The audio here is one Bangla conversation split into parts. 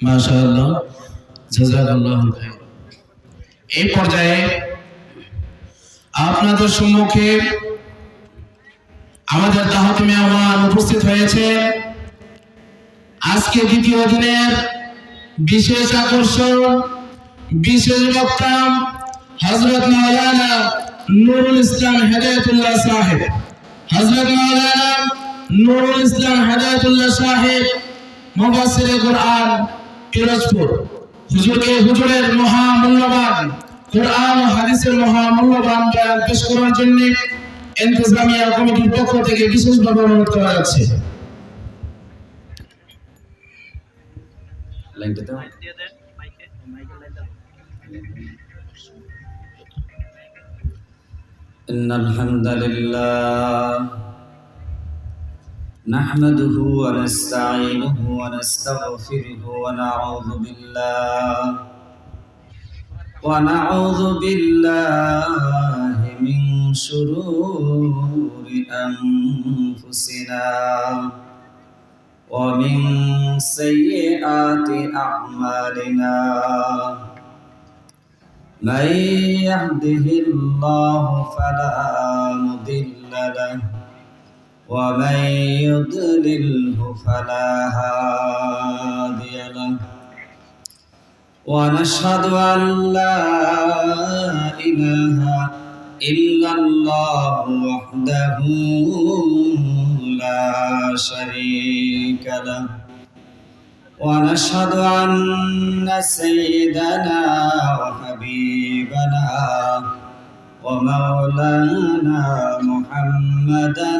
মাশাআল্লাহ, জাযাকাল্লাহু খাইর। এই পর্যায়ে আপনাদের সম্মুখে আমাদের দাওয়াতি মেহমান উপস্থিত হয়েছে। আজকে দ্বিতীয় দিনের বিশেষ আকর্ষণ, বিশেষ বক্তা হযরত মাওলানা নুরুল ইসলাম হেদায়েতুল্লাহ সাহেব। হযরত মাওলানা নুরুল ইসলাম হেদায়েতুল্লাহ সাহেব মুফাসসিরে কুরআন পিরোজপুর। হুজুরের মহামূল্যবান কুরআন ও হাদিসের মহামূল্যবান বয়ান পেশ করার জন্য ইন্তেজামিয়া কমিটির পক্ষ থেকে বিশেষভাবে অনুরোধ করা যাচ্ছে। إن الحمد لله نحمده ونستعينه ونستغفره ونعوذ بالله من شرور أنفسنا ومن سيئات أعمالنا. من يهده الله فلا مضل له ومن يضلله فلا هادي له. ونشهد أن لا إله إلا الله وحده لا شريك له. ونشهد أن سيدنا وحبيبنا ومولانا محمدا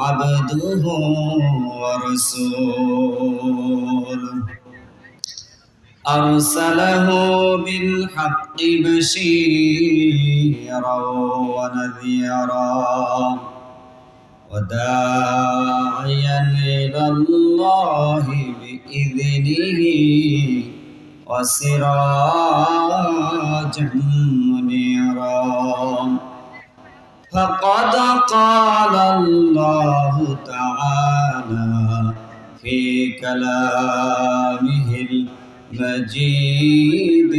عبده ورسوله أرسله بالحق بشيرا ونذيرا وداعيا إلى الله بإذنه وسراجا منيرا. فقد قال الله تعالى في كلامه المجيد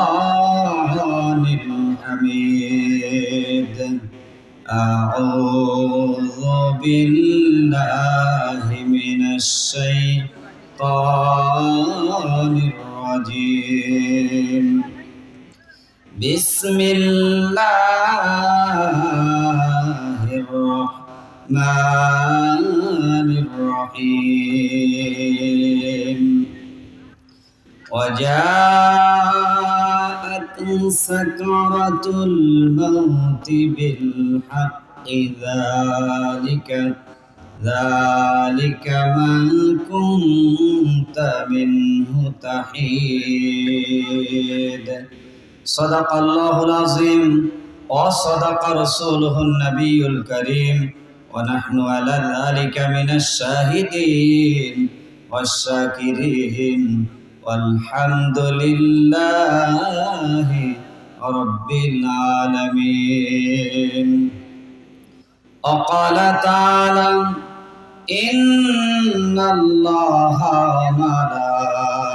والفرقان الحميد. أعوذ بالله من الشيطان الرجيم. بسم الله الرحمن الرحيم. وجاءت سكرة الموت بالحق ذلك ما كنت منه تحيد. صدق الله العظيم وصدق رسوله النبي الكريم ونحن على ذلك من الشاهدين والشاكرين والحمد لله رب العالمين. وقال تعالى إن الله وملائكته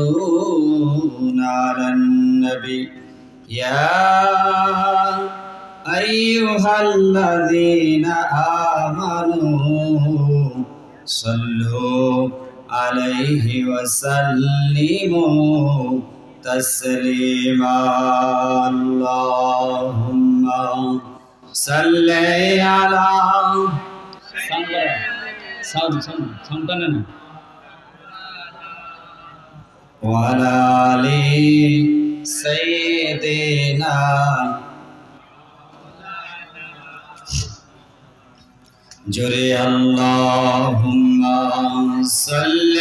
يصلون على النبي يا أيها الذين آمنوا صلوا عليه وسلموا تسليما. اللهم صل على وعلى آل سيدنا جري. اللهم صل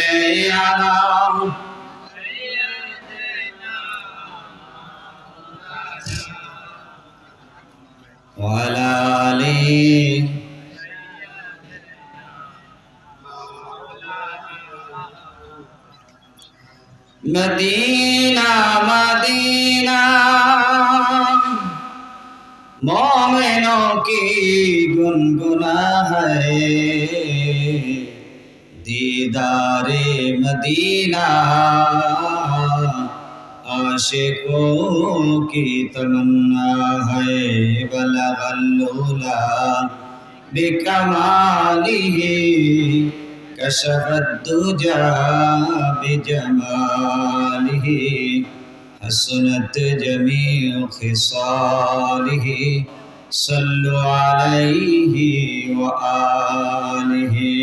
على وعلى آل مدينة मोमिनों की गुनगुना है दीदारे मदीना आशिकों की तमन्ना है बलगल्लुला बिकमालिही कशफत दुजा बिजमालिही हसनत जमीउ खिसालिही सल्लु अलैहि व आलिही।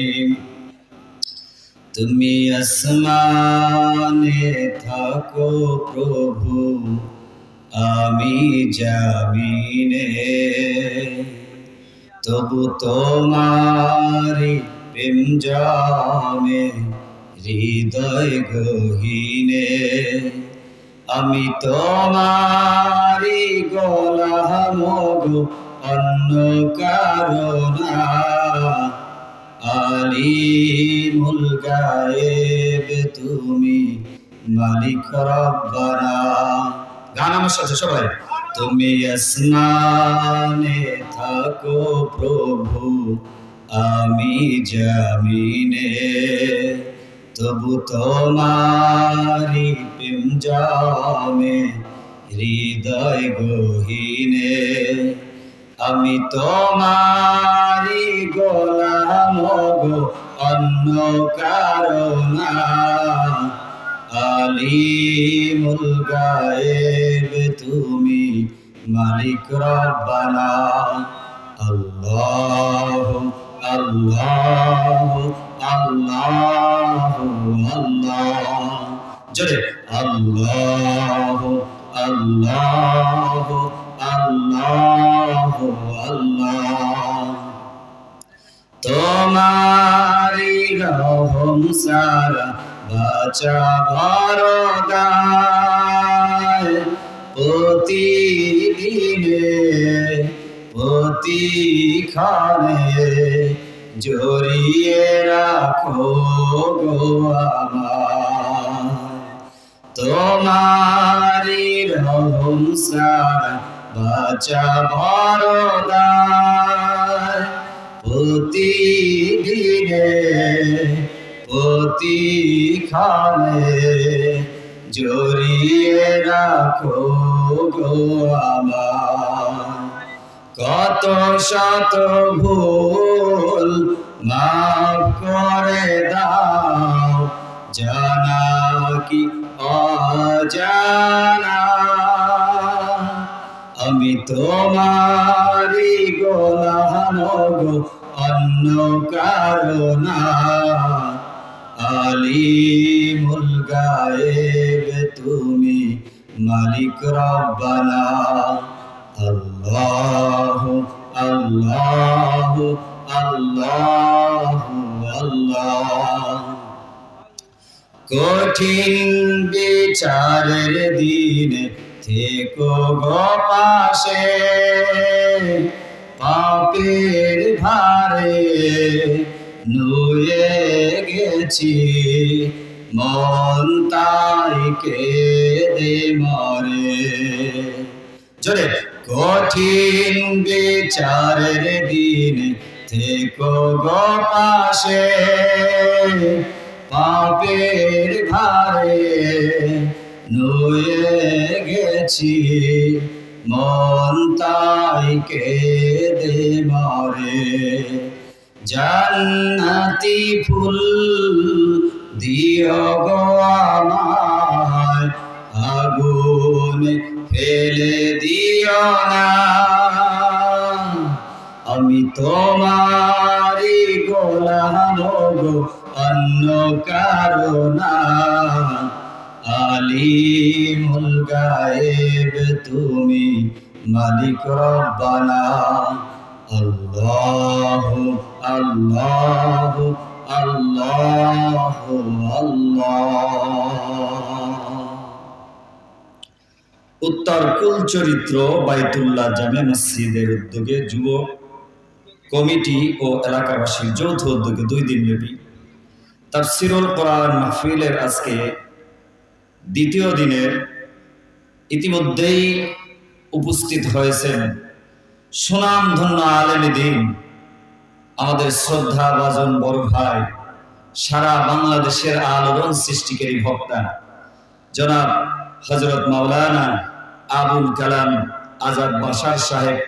তুমি আসমানে থাকো প্রভু আমি জামিনে তবু তোমারি প্রেম জমে হৃদয় গহীনে আমি তোমারি গোলাম গো অন্য কারো না আলিমুল গায়েব তুমি মালিক রব্বানা। গান আমার সাথে সবাই। তুমি আসমানে থাকো প্রভু আমি জামিনে তবু তোমারি প্রেম জমে হৃদয় গহীনে আমি তোমারি গোলাম গো অন্য কারো না আলিমুল গায়েব তুমি মালিক রব্বানা। আল্লাহ আল্লাহ আল্লাহ আল্লাহ জোরে আল্লাহ আল্লাহ আল্লাহ আল্লাহ তোমারি রহম সারা বাঁচা ভরদায় প্রতিদিনে প্রতিক্ষণে জড়িয়ে রাখো গো আমায় তোমারি রহম সারা বাঁচা ভরদায় প্রতিদিনে প্রতিক্ষণে জড়িয়ে রাখো গো আমায় কত শত ভুল মাফ করে দাও জানা কি অজানা আমি তোমারি গোলাম গো অন্য কারো না আলিমুল গায়েব তুমি মালিক রব্বানা। আল্লাহ আল্লাহ আল্লাহ আল্লাহ কঠিন বিচারের দিনে থেকো গো পাশে পাপের ভারে নুয়ে গেছি মন তাই কেঁদে মরে জোরে কঠিন বিচারের দিনে থেকো গো পাশে পাপের ভারে নুয়ে গেছি মন তাই কেঁদে মরে জান্নাতি ফুল দিও গো আমায় আগুনে ফেলে দিও না আমি তোমারি গোলাম গো অন্য কারো না আলিমুল গায়েব তুমি মালিক রব্বানা। আল্লাহ আল্লাহ আল্লাহ আল্লাহ। উত্তর কুল চরিত্র বাইতুল্লাহ জামে মসজিদের উদ্যোগে যুব কমিটি ও এলাকাবাসীর যৌথ উদ্যোগে 2 দিন ব্যাপী তাফসিরুল কোরআন মাহফিলের আজকে দ্বিতীয় দিনের ইতিমধ্যেই উপস্থিত হয়েছেন সুনাম ধন্য আলেমে দ্বীন, আমাদের শ্রদ্ধা ভাজন বড় ভাই, সারা বাংলাদেশের আলোড়ন সৃষ্টিকারী বক্তা জনাব হযরত মাওলানা আবুল কালাম আজাদ বাশার সাহেব,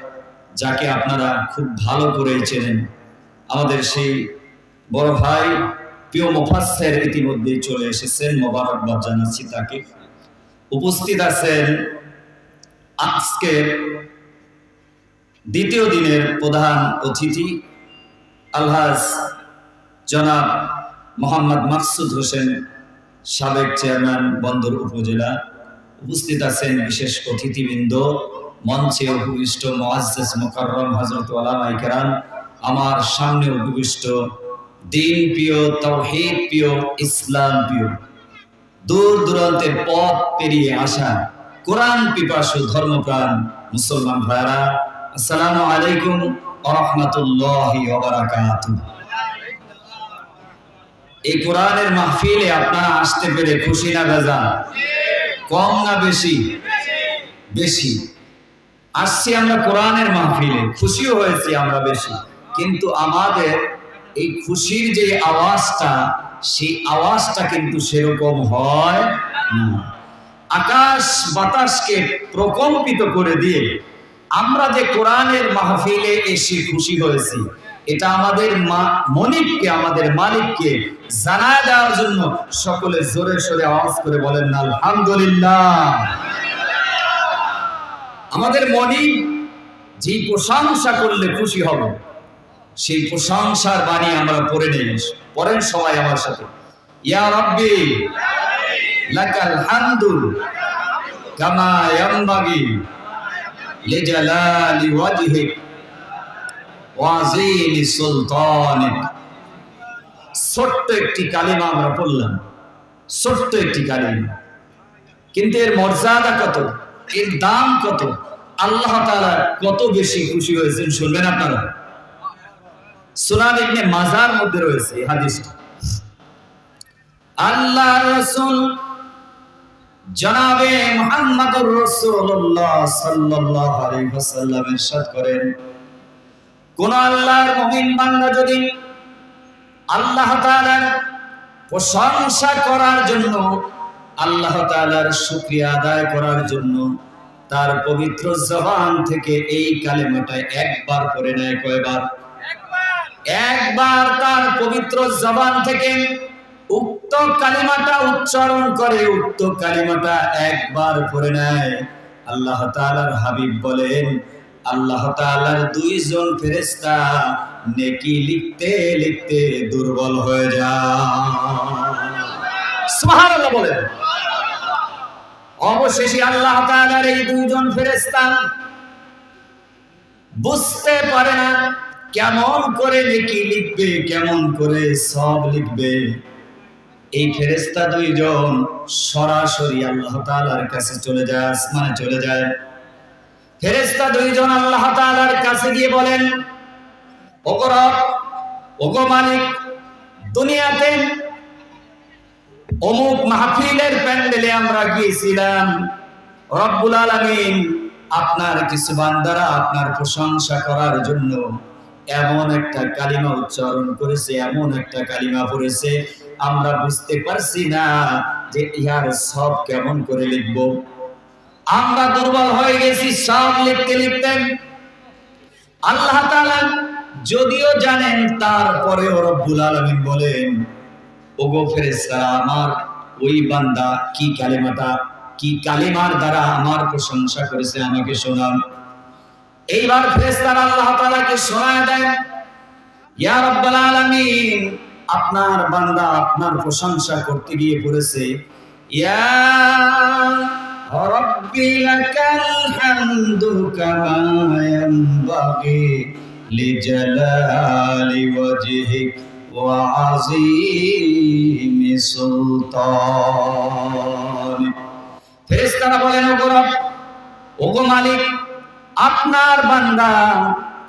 যাকে আপনারা খুব ভালো করেই চেনেন। আমাদের সেই বড় ভাই প্রিয় মুফাসসির ইতিমধ্যেই চলে এসেছেন, মোবারকবাদ জানাচ্ছি তাকে। উপস্থিত আছেন আজকের দ্বিতীয় দিনের প্রধান অতিথি আলহাজ জনাব মোহাম্মদ মাকসুদ হোসেন, সাবেক চেয়ারম্যান বন্দর উপজেলা। উপস্থিত আছেন বিশেষ অতিথিবৃন্দ, মঞ্চে উপবিষ্ট মুআজ্জাজ মুকাররম হযরত উলামায়ে কেরাম, আমার সামনে উপবিষ্ট দ্বীন প্রিয়, তাওহীদ প্রিয়, ইসলাম প্রিয়, দূর দূরান্তের পথ পেরিয়ে আসা কোরআন পিপাসু ধর্মপ্রাণ মুসলমান ভাইরা, আসসালামু আলাইকুম ওয়া রাহমাতুল্লাহি ওয়া বারাকাতুহু। এই কোরআনের মাহফিলে আপনারা আসতে পেরে খুশি না বেজার? কম না বেশি? বেশি। আসছি আমরা কোরআনের মাহফিলে, খুশিও হয়েছি আমরা বেশি, কিন্তু আমাদের এই খুশির যে আওয়াজটা, সেই আওয়াজটা কিন্তু সেরকম হয় না। আকাশ বাতাসকে প্রকম্পিত করে দিয়ে আমরা যে কোরআনের মাহফিলে এসে খুশি হয়েছি, এটা আমাদের মনিবকে, আমাদের মালিককে জানায় দেওয়ার জন্য সকলে জোরে সোরে আওয়াজ করে বলেন না আলহামদুলিল্লাহ। আমাদের মনিব যে প্রশংসা করলে খুশি হবে, সেই প্রশংসার বাণী আমরা পড়ে নেই। পড়েন সবাই আমার সাথে, ইয়া রাব্বি লাকাল হামদু কামা ইয়ানবাগি লিজালালি ওয়াজহিক ওয়া আযীমি সুলতানিক। ছোট্ট একটি কালিমা আমরা পড়লাম, ছোট্ট একটি কালিমা, কিন্তু এর মর্যাদা কত, এর দাম কত, আল্লাহ তাআলা কত বেশি খুশি হয়েছেন শুনবেন আপনারা। সুনান ইবনে মাজার মধ্যে রয়েছে এই হাদিসটা। আল্লাহ রাসূল জনাবে মুহাম্মদুর রাসূলুল্লাহ সাল্লাল্লাহু আলাইহি ওয়াসাল্লাম ইরশাদ করেন, কোন আল্লাহর মুমিন বান্দা যদি আল্লাহ তাআলার প্রশংসা করার জন্য, আল্লাহ তাআলার শুকরিয়া আদায় করার জন্য তার পবিত্র জবান থেকে এই কালেমাটা একবার পড়ে নেয়, কয়বার? একবার তার পবিত্র জবান থেকে উক্ত কালিমাটা উচ্চারণ করে, উক্ত কালিমাটা একবার পড়ে নেয়, আল্লাহ তাআলার হাবিব বলেন আল্লাহ তাআলার দুইজন ফেরেশতা নেকি লিখতে লিখতে দুর্বল হয়ে যায়। সুবহানাল্লাহ বলেন। অবশেষে আল্লাহ তাআলার এই দুইজন ফেরেশতা বুঝতে পারে না কেমন করে নেকি লিখবে, কেমন করে সব লিখবে। এই ফেরেশতা দুইজন সরাসরি আল্লাহ তাআলার কাছে চলে যায়, আসমানে চলে যায়। ফেরেশতা দুইজন আল্লাহ তাআলার কাছে গিয়ে বলেন, ওগো রব, ওগো মালিক, দুনিয়াতে অমুক মাহফিলের প্যান্ডেলে আমরা গিয়েছিলাম, রব্বুল আলামিন আপনার কিছু বান্দারা আপনার প্রশংসা করার জন্য এমন একটা কালিমা উচ্চারণ করেছে, এমন একটা কালিমা পড়েছে, আমরা বুঝতে পারছি না যে ইহার সব কেমন করে লিখব। আমরা দুর্বল হয়ে গেছি সব লিখতে লিখতে। আল্লাহ তাআলা যদিও জানেন, তারপরেও রব্বুল আলামিন বলেন, ওগো ফেরেশতা, আমার ওই বান্দা কি কালিমাটা, কি কালিমার দ্বারা আমার প্রশংসা করেছে আমাকে শোনান। এইবার ফেরেশতারা আল্লাহ তাআলাকে শোনায় দেন, ইয়া রাব্বাল আলামিন, আপনার বান্দা আপনার প্রশংসা করতে গিয়ে পড়েছে, ইয়া রাব্বি লাকাল হামদু কামা ইয়ানবাগি লিজালালি ওয়াজহিক ওয়া আযীমি সুলতানিক। ফেরেশতারা বলেন, ওগো রব, ওগো মালিক, আপনার বান্দা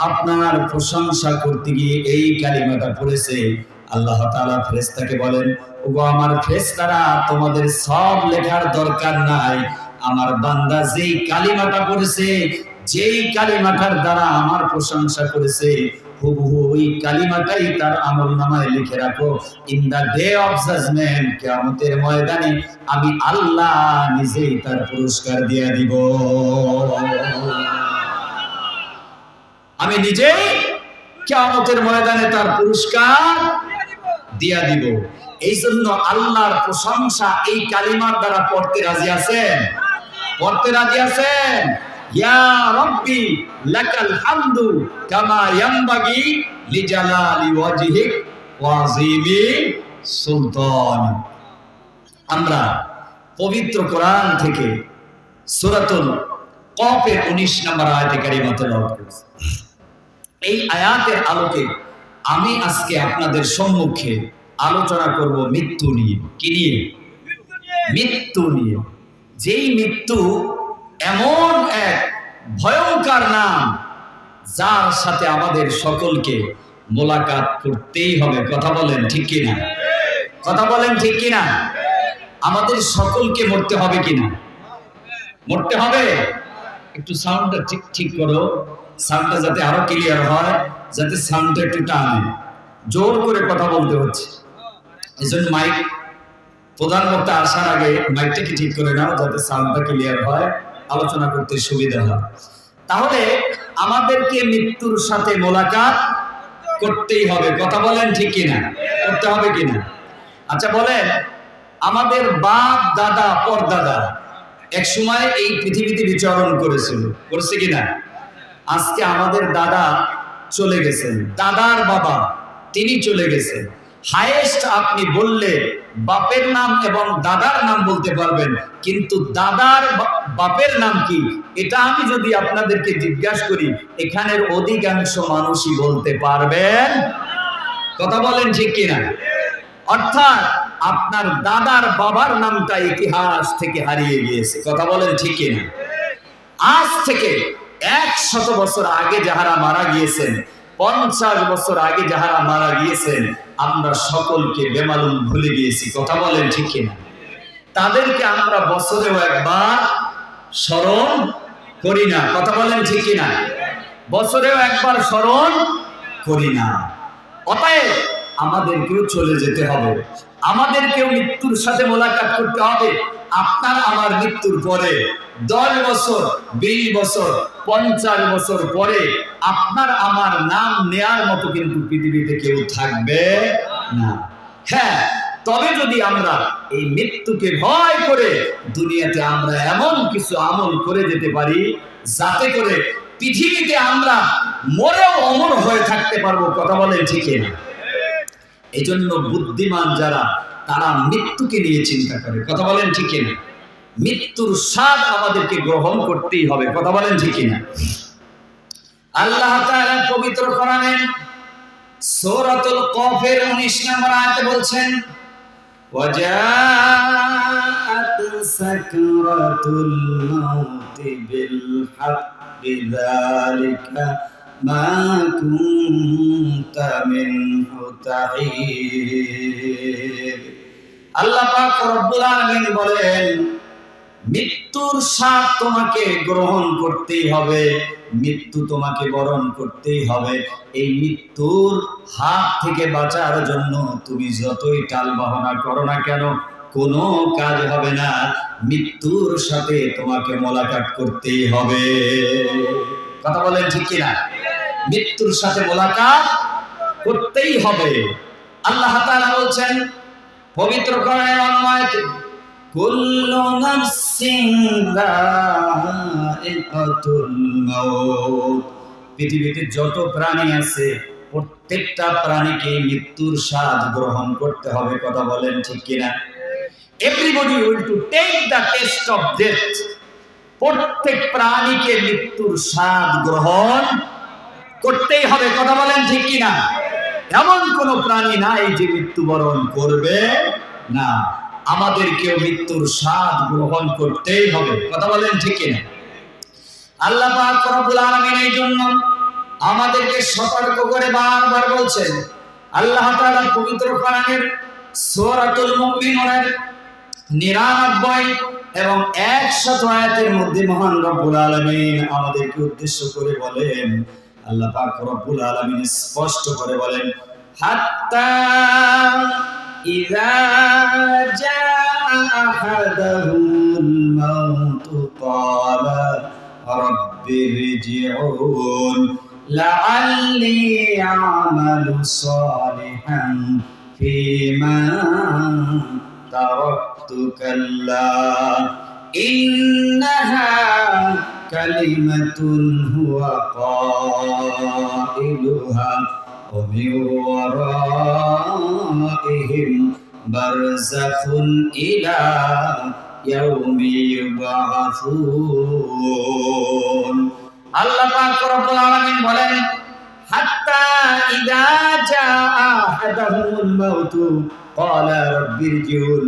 আপনার প্রশংসা করতে গিয়ে এই কালিমাটা পড়েছে। আল্লাহ তাআলা ফেরেশতাকে বলেন, ওগো আমার ফেরেশতারা, তোমাদের সব লেখার দরকার নাই, আমার বান্দা যেই কালিমাটা পড়েছে যেই কালিমাটার দ্বারা আমার প্রশংসা করেছে হুবহু ওই কালিমাটাই তার আমলনামায় লিখে রাখো। In the day of judgement, কিয়ামতের ময়দানে আমি আল্লাহ নিজেই তার পুরস্কার দিয়ে দিব। আমি নিজেই কিয়ামতের ময়দানে তার পুরস্কার দিয়া দিব। এই জন্য আল্লাহর প্রশংসা এই কালিমার দ্বারা পড়তে রাজি আছেন? পড়তে রাজি আছেন? ইয়া রাব্বি লাকাল হামদু কামা ইয়ানবাগি লিজালালি ওয়াজহিক ওয়া আযীমি সুলতান। আমরা পবিত্র কোরআন থেকে সূরাতুল কফের 19 নম্বর আয়াতে কারিমা তেলাওয়াত করছি। এই আয়াতের আলোকে আমি আজকে আপনাদের সম্মুখে আলোচনা করব মৃত্যু নিয়ে। কি নিয়ে? মৃত্যু নিয়ে। যেই মৃত্যু এমন এক ভয়ঙ্কর নাম, যার সাথে আমাদের সকলকে মোলাকাত করতেই হবে। কথা বলেন ঠিক কিনা? কথা বলেন ঠিক কিনা? আমাদের সকলকে মরতে হবে কিনা? মরতে হবে। একটু সাউন্ডটা ঠিক করো, সাউন্ডটা যাতে আরো ক্লিয়ার হয়, যাতে সাউন্ডটা একটু টানে। জোর করে কথা বলতে হচ্ছে, এই জন্য মাইক প্রধান বক্তা আসার আগে মাইকটাকে ঠিক করে নাও, যাতে সাউন্ডটা ক্লিয়ার হয়, আলোচনা করতে সুবিধা হয়। তাহলে আমাদেরকে মৃত্যুর সাথে মোলাকাত করতেই হবে। কথা বলেন ঠিক কিনা? করতে হবে কিনা? আচ্ছা বলেন, আমাদের বাপ দাদা পরদাদা এক সময় এই পৃথিবীতে বিচরণ করেছিল, করছে কিনা? আজকে আমাদের দাদা চলে গেছেন, দাদার বাবা তিনি চলে গেছেন। হাইয়েস্ট আপনি বললে বাপের নাম এবং দাদার নাম বলতে পারবেন, কিন্তু দাদার বাপের নাম কি এটা আমি যদি আপনাদেরকে জিজ্ঞাসা করি, এখানের অধিকাংশ মানুষই বলতে পারবেন। কথা বলেন ঠিক কিনা? অর্থাৎ আপনার দাদার বাবার নামটা ইতিহাস থেকে হারিয়ে গিয়েছে। কথা বলেন ঠিক কিনা? আজ থেকে 100 বছর আগে যাহারা মারা গিয়েছেন, 50 বছর আগে যাহারা মারা গিয়েছেন, আমরা সকলকে বেমালুম ভুলে গিয়েছি। কথা বলেন ঠিক কিনা? তাদেরকে আমরা বছরেও একবার স্মরণ করি না। কথা বলেন ঠিক কিনা? বছরেও একবার স্মরণ করি না। অতএব আমাদেরকেও চলে যেতে হবে, আমাদেরকেও মৃত্যুর সাথে মোলাকাত করতে হবে। আপনার আমার মৃত্যুর পরে 10 বছর, 20 বছর, 50 বছর পরে আপনার আমার নাম নেয়ার মতো কিন্তু পৃথিবীতে কেউ থাকবে না। হ্যাঁ, তবে যদি আমরা এই মৃত্যুকে ভয় করে দুনিয়াতে আমরা এমন কিছু আমল করে যেতে পারি, যাতে করে পৃথিবীতে আমরা মরেও অমর হয়ে থাকতে পারবো। কথা বলেন ঠিক না? এই জন্য বুদ্ধিমান যারা, তারা মৃত্যুকে নিয়ে চিন্তা করে। কথা বলেন ঠিক না? মৃত্যুর স্বাদ আমাদেরকে গ্রহণ করতেই হবে। কথা বলেন ঠিক না? আল্লাহ তাআলা পবিত্র কোরআনে সূরাতুল কফের 19 নম্বর আয়াতে বলছেন, ওয়াজাআত সাকরাতুল মাউতি বিল হাক্কি যালিকা মা কুনতা মিনহু তাহিদ। আল্লাহ পাক রব্বুল আলামিন বলেন, মৃত্যুর স্বাদ তোমাকে গ্রহণ করতেই হবে, মৃত্যু তোমাকে বরণ করতেই হবে। এই মৃত্যুর হাত থেকে বাঁচার জন্য তুমি যতই টাল বাহানা করো না কেন, কোনো কাজ হবে না। মৃত্যুর সাথে তোমাকে মোলাকাত করতেই হবে। কথা বলেন ঠিক কিনা? মৃত্যুর সাথে মোলাকাত করতেই হবে। আল্লাহ তাআলা বলছেন পবিত্র কোরআনের অন্যায়তে, কুল্লু নাফসিন যায়িকাতুল মাউত। পৃথিবীতে যত প্রাণী আছে প্রত্যেকটা প্রাণীকে মৃত্যুর স্বাদ গ্রহণ করতে হবে। কথা বলেন ঠিক কিনা? Everybody will to take the test of death. প্রত্যেক প্রাণীকে মৃত্যুর স্বাদ গ্রহণ করতেই হবে। কথা বলেন ঠিক কিনা? এমন কোন প্রাণী নাই যে মৃত্যুবরণ করবে না। আমাদেরকেও মৃত্যুর স্বাদ গ্রহণ করতেই হবে। কথা বলেন ঠিক কিনা? আল্লাহ পাক রব্বুল আলামিন এই জন্য আমাদেরকে সতর্ক করে বারবার বলছেন। আল্লাহ তাআলা পবিত্র কোরআনের সূরাতুল মুমিনুনের 99 এবং 100 আয়াতের মধ্যে মহান রব্বুল আলামিন আমাদেরকে উদ্দেশ্য করে বলেন, আল্লাহ পাক রব্বুল আলামিন স্পষ্ট করে বলেন, হাত্তা ইযা জাআ আহাদাহুল মাউত ক্বালা রাব্বিরজিউন লাআল্লি আ'মালু সালিহান ফীমা তারাকতু কাল্লা ইন্নাহা কালিমাতুন হুয়া কাইলুহা ওয়া মিন ওয়ারাইহিম বারযাখুন ইলা ইয়াউমি ইউবআসুন। আল্লাহ পাক রব্বুল আলামিন বলেন, হাত্তা ইযা জাআ আহাদাহুমুল মাউত ক্বালা রাব্বিরজিউন,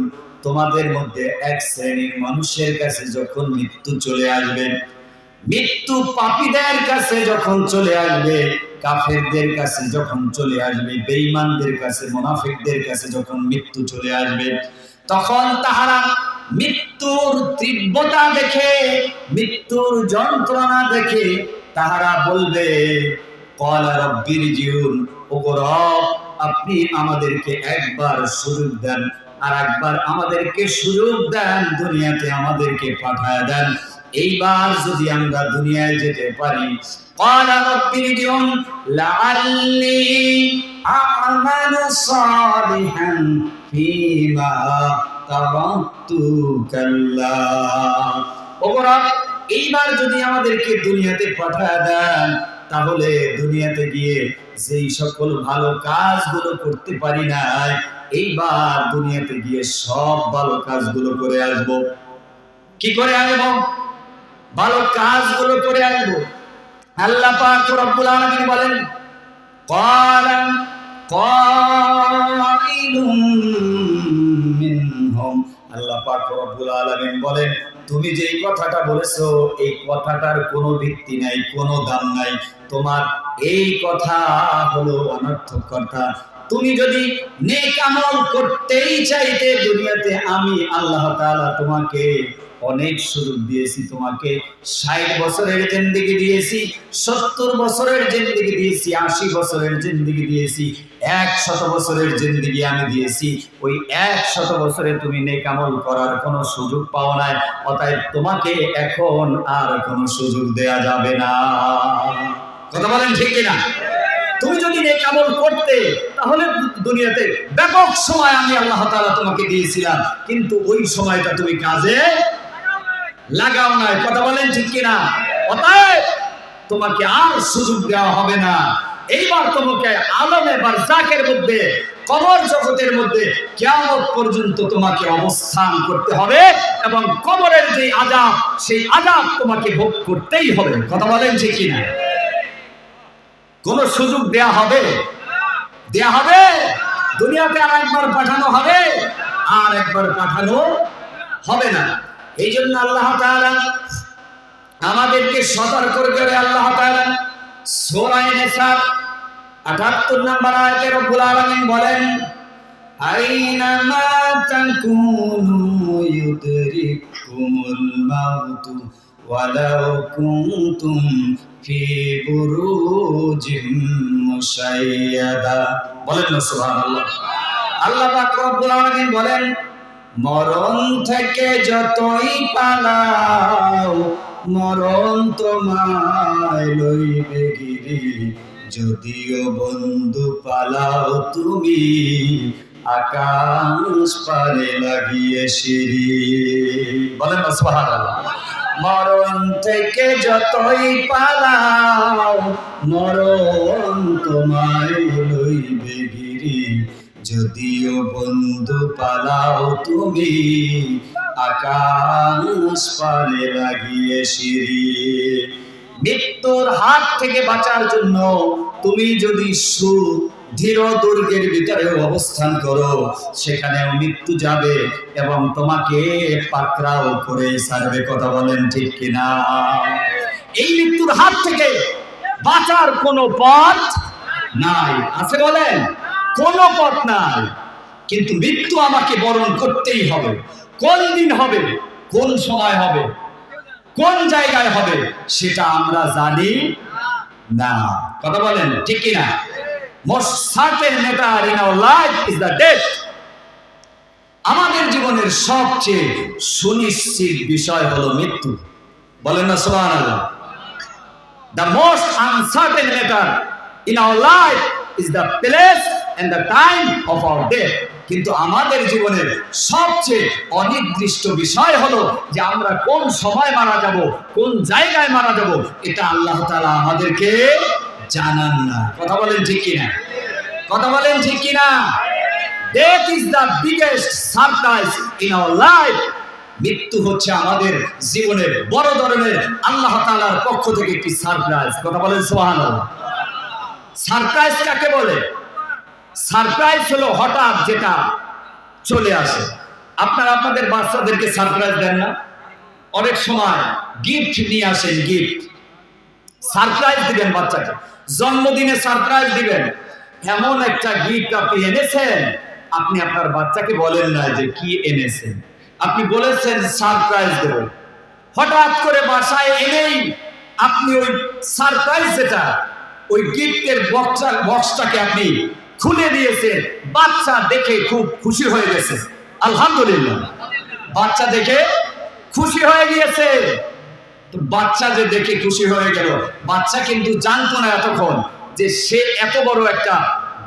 তোমাদের মধ্যে এক শ্রেণীর মানুষের কাছে যখন মৃত্যু চলে আসবে, মৃত্যু পাপীদের কাছে যখন চলে আসবে, কাফেরদের কাছে যখন চলে আসবে, বেঈমানদের কাছে, মুনাফিকদের কাছে যখন মৃত্যু চলে আসবে, তখন তাহারা মৃত্যুর তীব্রতা দেখে, মৃত্যুর যন্ত্রণা দেখে তাহারা বলবে, ক্বালা রাব্বিরজিউন, ওগো রব, আপনি আমাদেরকে একবার সুযোগ দেন, আর একবার আমাদেরকে সুযোগ দেন, দুনিয়াতে আমাদেরকে পাঠায় দেন, এইবার যদি আমরা দুনিয়ায় যেতে পারি। ক্বালা রাব্বিরজিউন লাআল্লি আ'মালু সালিহান ফীমা তারাকতু কাল্লা, ওগো রব, এইবার যদি আমাদেরকে দুনিয়াতে পাঠায় দেন, তাহলে দুনিয়াতে গিয়ে যেই সকল ভালো কাজগুলো করতে পারি না, এইবার দুনিয়াতে গিয়ে সব ভালো কাজগুলো করে আসব। কি করে আসব? ভালো কাজগুলো করে আসব। আল্লাহ পাক রব্বুল আলামিন বলেন, ক্বালা কাইলুম মিনহুম, আল্লাহ পাক রব্বুল আলামিন বলেন, তুমি যে এই কথাটা বলেছো, এই কথাটার কোনো ভিত্তি নাই, কোনো দাম নাই, তোমার এই কথা হলো অনর্থক কথা। তুমি যদি নেক আমল করতেই চাইতে দুনিয়াতে, আমি আল্লাহ তাআলা তোমাকে অনেক সুযোগ দিয়েছি, তোমাকে 60 বছরের জিন্দেগি দিয়েছি, 70 বছরের জিন্দেগি দিয়েছি, 80 বছরের জিন্দেগি দিয়েছি, 100 বছরের জিন্দেগি আমি দিয়েছি। ওই 100 বছরে তুমি নেক আমল করার কোনো সুযোগ পাও নাই, অতএব তোমাকে এখন আর কোনো সুযোগ দেয়া যাবে না। কথা বলেন ঠিক কিনা? তুমি যদি নেক আমল করতে, তাহলে দুনিয়াতে ব্যাপক সময় আমি আল্লাহ তাআলা তোমাকে দিয়েছিলাম, কিন্তু ওই সময়টা তুমি কাজে লাগাও নাই। কথা বলেন ঠিক কিনা? অতএব তোমাকে আর সুযোগ দেওয়া হবে না। এইবার তোমাকে আলমে বারযাখের মধ্যে, কবর জগতের মধ্যে কিয়ামত পর্যন্ত তোমাকে অবস্থান করতে হবে, এবং কবরের যে আযাব, সেই আযাব তোমাকে ভোগ করতেই হবে। কথা বলেন ঠিক কিনা? কোন সুযোগ দেয়া হবে? দেয়া হবে? দুনিয়াতে আর একবার পাঠানো হবে? আর একবার পাঠানো হবে না। এই জন্য আল্লাহ তাআলা আমাদেরকে সতর্ক করে, আল্লাহ তাআলা সূরা নিসা ৭৮ নম্বর আয়াতে রব্বুল আলামিন বলেন, আইনামা তাকুনু ইউদরিকুমুল মাউতু ওয়ালাউ কুনতুম ফি বুরুজিম মুশাইয়াদা। বলেন না সুবহানাল্লাহ। আল্লাহ পাক রব্বুল আলামিন বলেন, মরণ থেকে যতই পালাও, মরণ তোমায় লইবে গিরি, যদিও বন্ধু পালাও তুমি আকাশ পারে লাগিয়ে সিঁড়ি। বলেন না সুবহানাল্লাহ। মরণ থেকে যতই পালাও, মরণ তোমায় লইবে গিরি, যদিও বন্ধু পালাও তুমি আকাশ পারে লাগিয়ে সিঁড়ি। মৃত্যুর হাত থেকে বাঁচার জন্য তুমি যদি ধীর দুর্গের ভিতরে অবস্থান করো, সেখানেও মৃত্যু যাবে এবং তোমাকে পাকড়াও করে ছাড়বে। কথা বলেন ঠিক কিনা? এই মৃত্যুর হাত থেকে বাঁচার কোনো পথ নাই। আছে বলেন? কোনো পথ নাই। কিন্তু মৃত্যু আমাকে বরণ করতেই হবে। কোন দিন হবে, কোন সময় হবে, কোন জায়গায় হবে সেটা আমরা জানি না। কথা বলেন ঠিক কি না? Most certain matter in our life is the death. আমাদের জীবনের সবচেয়ে সুনিশ্চিত বিষয় হলো মৃত্যু। বলেন না সুবহানাল্লাহ। The most uncertain matter in our life is the place and the time of our death. কিন্তু আমাদের জীবনের সবচেয়ে অনির্দিষ্ট বিষয় হলো যে আমরা কোন সময় মারা যাব, কোন জায়গায় মারা যাব, এটা আল্লাহ তাআলা আমাদেরকে জানান না। কথা বলেন ঠিক কিনা? কথা বলেন ঠিক কিনা? Death is the biggest surprise in our life. মৃত্যু হচ্ছে আমাদের জীবনের বড় ধরনের আল্লাহ তাআলার পক্ষ থেকে একটি সারপ্রাইজ। কথা বলেন সুবহানাল্লাহ। সারপ্রাইজ কাকে বলে? সারপ্রাইজ হলো হঠাৎ যেটা চলে আসে। আপনারা আপনাদের বাচ্চাদেরকে সারপ্রাইজ দেন না? অনেক সময় গিফট নিয়ে আসেন, গিফট সারপ্রাইজ দিবেন বাচ্চাকে, জন্মদিনে সারপ্রাইজ দিবেন। এমন একটা গিফট আপনি এনেছেন, আপনি আপনার বাচ্চাকে বলেন না যে কি এনেছেন, আপনি বলেছেন সারপ্রাইজ দেব। হঠাৎ করে বাসায় এনেই আপনি ওই সারপ্রাইজ যেটা, ওই গিফটের বক্সটাকে আপনি খুলে দিয়েছেন। বাচ্চা দেখে খুব খুশি হয়ে গেছে, আলহামদুলিল্লাহ। বাচ্চা দেখে খুশি হয়ে গিয়েছে। তো বাচ্চা যে দেখে খুশি হয়ে গেল, বাচ্চা কিন্তু জানতো না এতক্ষণ যে সে এত বড় একটা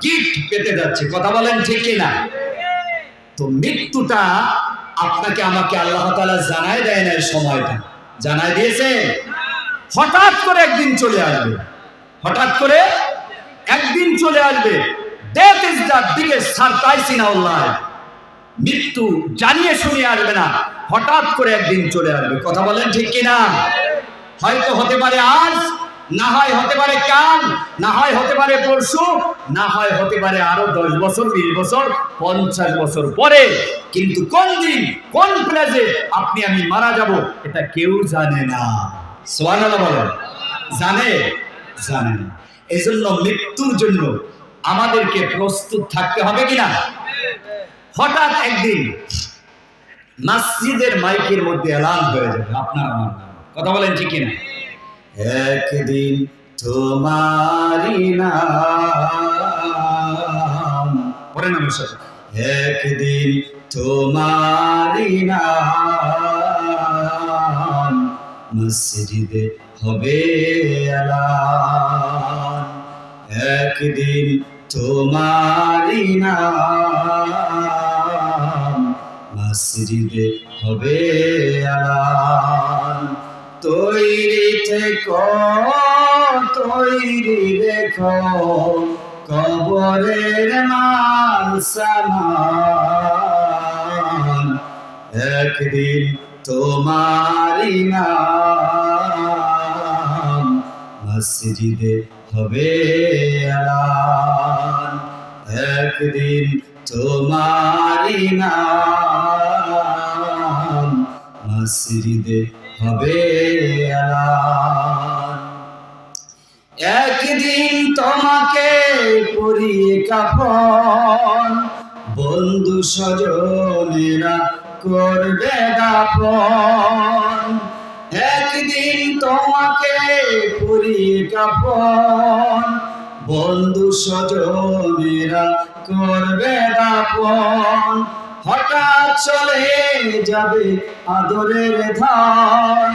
গিফট পেতে যাচ্ছে। কথা বলেন ঠিক কিনা? তো মৃত্যুটা আপনাকে আমাকে আল্লাহ তাআলা জানায় দেয় না, সময়টা জানায় দিয়েছে। হঠাৎ করে একদিন চলে আসবে, হঠাৎ করে একদিন চলে আসবে। Death is the biggest surprise in our life. মৃত্যু জানিয়ে শুনিয়ে আসবে না, হঠাৎ করে একদিন চলে আসবে। কথা বলেন ঠিক কিনা? হয়তো হতে পারে আজ, না হয় হতে পারে কাল, না হয় হতে পারে পরশু, না হয় হতে পারে আরো 10 বছর, 20 বছর, 50 বছর পরে। কিন্তু কোন দিন কোন প্লেসে আপনি আমি মারা যাব এটা কেউ জানে না। সুবহানাল্লাহ বলেন। জানে? জানে না। এজন্য মৃত্যুর জন্য আমাদেরকে প্রস্তুত থাকতে হবে কিনা? হঠাৎ একদিন মসজিদের মাইকের মধ্যে এলান হয়ে যাবে আপনার আমার নাম। কথা বলেন ঠিক কিনা? একদিন তোমারি নাম, পড়েন আমার সাথে, একদিন তোমারি নাম মসজিদে হবে এলান। একদিন তোমারি নাম মসজিদে হবে এলান। তৈরি থেকো, তৈরি রেখো কবরের মাল সামান। একদিন তোমারি নাম মসজিদে হবে এলান। একদিন তোমারি নাম মসজিদে হবে এলান। একদিন তোমাকে পরিয়ে কাফন, বন্ধু স্বজনেরা করবে দাফন। একদিন তোমাকে পরিয়ে কাফন, বন্ধু স্বজনেরা করবে দাফন। হঠাৎ চলে যাবে আদরের ধন,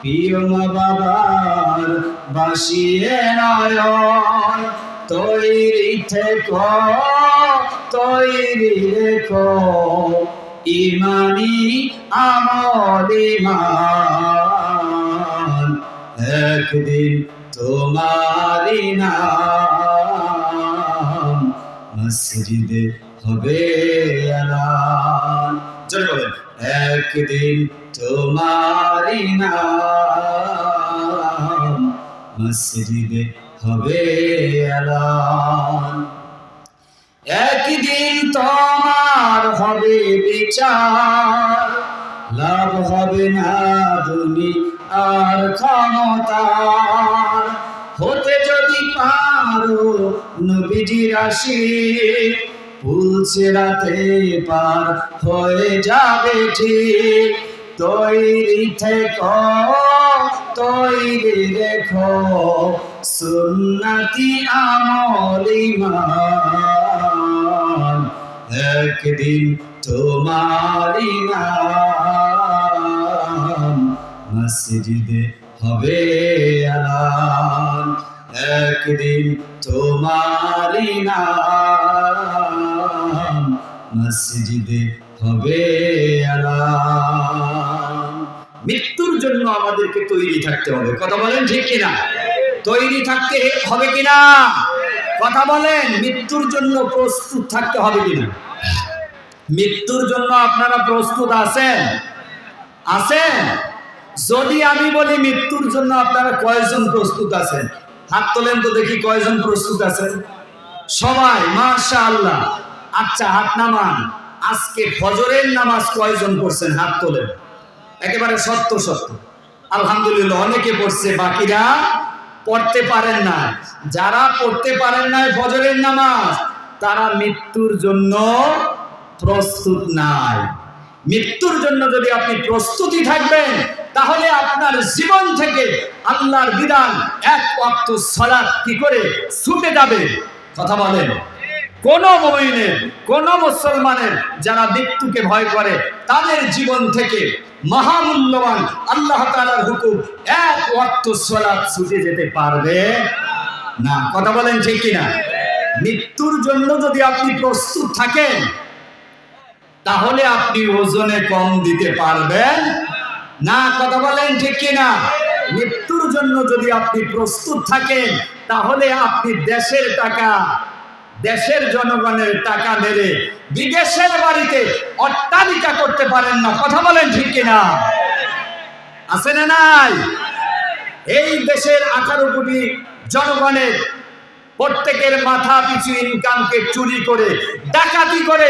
প্রিয় মা বাবার বাসিয়ে নয়ন। তৈরি থেকো, তৈরি রেখো ইমানি আমল ইমান। একদিন তোমারি নাম মসজিদে হবে এলান। জোরে বলেন, একদিন তোমারি নাম মসজিদে হবে এলান। একদিন তোমার হবে বিচার, লাভ হবে না দুনিয়ার ক্ষমতার। হতে যদি পারো নবীজির আশিক, ভুলছে রাতে পার হয়ে যাবে ঠিক। তৈরি থেকো, তৈরি রেখো সুন্নতি আমল ঈমান, একদিন তোমারি নাম মসজিদে হবে আলান, একদিন তোমারি নাম মসজিদে হবে আলান। মৃত্যুর জন্য আমাদেরকে তৈরি থাকতে হবে, কথা বলেন ঠিক কিনা? তৈরি থাকতে হবে কিনা? কথা বলেন, মৃত্যুর জন্য প্রস্তুত থাকতে হবে কিনা? মৃত্যুর জন্য আপনারা প্রস্তুত আছেন? আছেন? যদি আমি বলি মৃত্যুর জন্য আপনারা কয়জন প্রস্তুত আছেন? হাত তোলেন তো দেখি, কয়জন প্রস্তুত আছেন? সবাই, মাশাআল্লাহ। আচ্ছা, হাত নামান। আজকে ফজরের নামাজ কয়জন পড়ছেন? হাত তোলেন। একেবারে সত্য সত্য, আলহামদুলিল্লাহ। অনেকে পড়ছে, বাকিরা পড়তে পারেন না। যারা পড়তে পারেন না ফজরের নামাজ, তারা মৃত্যুর জন্য প্রস্তুত নাই। মৃত্যুর জন্য যদি আপনি প্রস্তুতি থাকবেন, তাহলে আপনার জীবন থেকে আল্লাহর বিধান এক ওয়াক্ত সালাত কি করে ছুটে যাবে? কথা বলেন। কোন মুমিনের, কোন মুসলমানের যারা মৃত্যুকে ভয় করে, তাদের জীবন থেকে মহামূল্যবান আল্লাহ তাআলার হুকুম এক ওয়াক্ত সালাত ছুটে যেতে পারবে না। কথা বলেন ঠিক কিনা? মৃত্যুর জন্য যদি আপনি প্রস্তুত থাকেন, তাহলে আপনি ওজনে কম দিতে পারবেন না। কথা বলেন ঠিক কিনা? মৃত্যুর জন্য যদি আপনি প্রস্তুত থাকেন, তাহলে আপনি দেশের টাকা, দেশের জনগণের টাকা মেরে বিদেশের বাড়িতে অট্টালিকা করতে পারেন না। কথা বলেন ঠিক কিনা? আছে না নাই? এই দেশের 18 কোটি জনগণের প্রত্যেকের মাথা পিছু ইনকামকে চুরি করে, ডাকাতি করে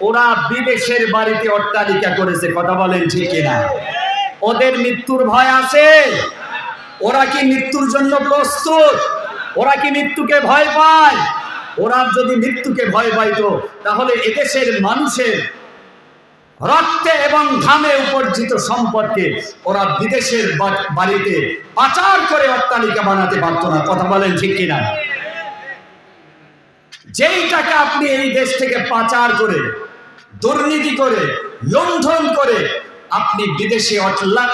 ওরা বিদেশের বাড়িতে অট্টালিকা করেছে। কথা বলেন ঠিক কিনা? ওদের মৃত্যুর ভয় আছে? ওরা কি মৃত্যুর জন্য প্রস্তুত? ওরা কি মৃত্যুকে ভয় পায়? ওরা যদি মৃত্যুকে ভয় পাইতো, তাহলে এদেশের মানুষের রক্তে এবং ঘামে উপার্জিত সম্পদকে ওরা বিদেশের বাড়িতে পাচার করে অট্টালিকা বানাতে পারতো না। কথা বলেন ঠিক কিনা? যেই টাকা আপনি এই দেশ থেকে পাচার করে, দুর্নীতি করে, লুণ্ঠন করে আপনি বিদেশে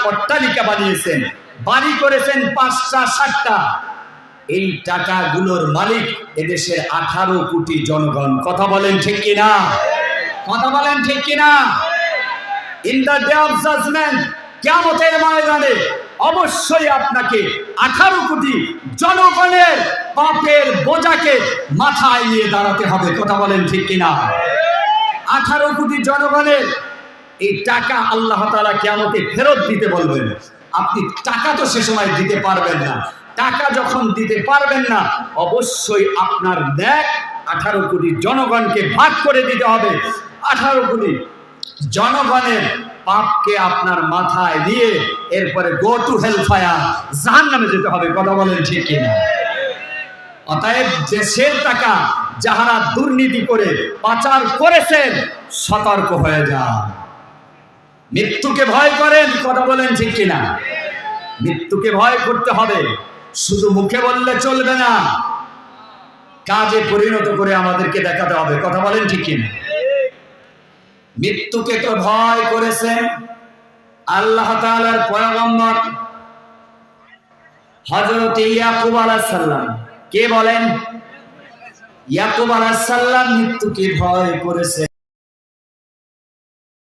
অট্টালিকা বানিয়েছেন, বাড়ি করেছেন 5টা 7টা, এই টাকাগুলোর মালিক এদেশের 18 কোটি জনগণ। কথা বলেন ঠিক কিনা? কথা বলেন ঠিক কিনা? In the day of judgement, কিয়ামতের ময়দানে অবশ্যই আপনাকে 18 কোটি জনগণের পাপের বোঝাকে মাথায় নিয়ে দাঁড়াতে হবে। কথা বলেন ঠিক কিনা? 18 কোটি জনগণের এই টাকা আল্লাহ তাআলা কিয়ামতে ফেরত দিতে বলবেন। আপনি টাকা তো সে সময় দিতে পারবেন না। টাকা যখন দিতে পারবেন না, অবশ্যই আপনার ন্যাক 18 কোটি জনগণকে ভাগ করে দিতে হবে। 18 কোটি জনগণের পাপকে আপনার মাথায় দিয়ে এরপরে গো টু হেল ফায়ার, জাহান্নামে যেতে হবে। কথা বলেন ঠিক কিনা? অতএব দেশের টাকা যাহারা দুর্নীতি করে পাচার করেছেন, সতর্ক হয়ে যান। মৃত্যুকে ভয় করেন, কথা বলেন ঠিক কিনা? মৃত্যুকে ভয় করতে হবে, শুধু মুখে বললে চলবে না, কাজে পরিণত করে আমাদেরকে দেখাতে হবে। কথা বলেন ঠিক কিনা? মৃত্যুকে তো ভয় করেছেন আল্লাহ তাআলার পয়গম্বর হযরত ইয়াকুব আলাইহিস সালাম। কে বলেন? ইয়াকুব আলাইহিস সালাম মৃত্যুকে ভয় করেছে।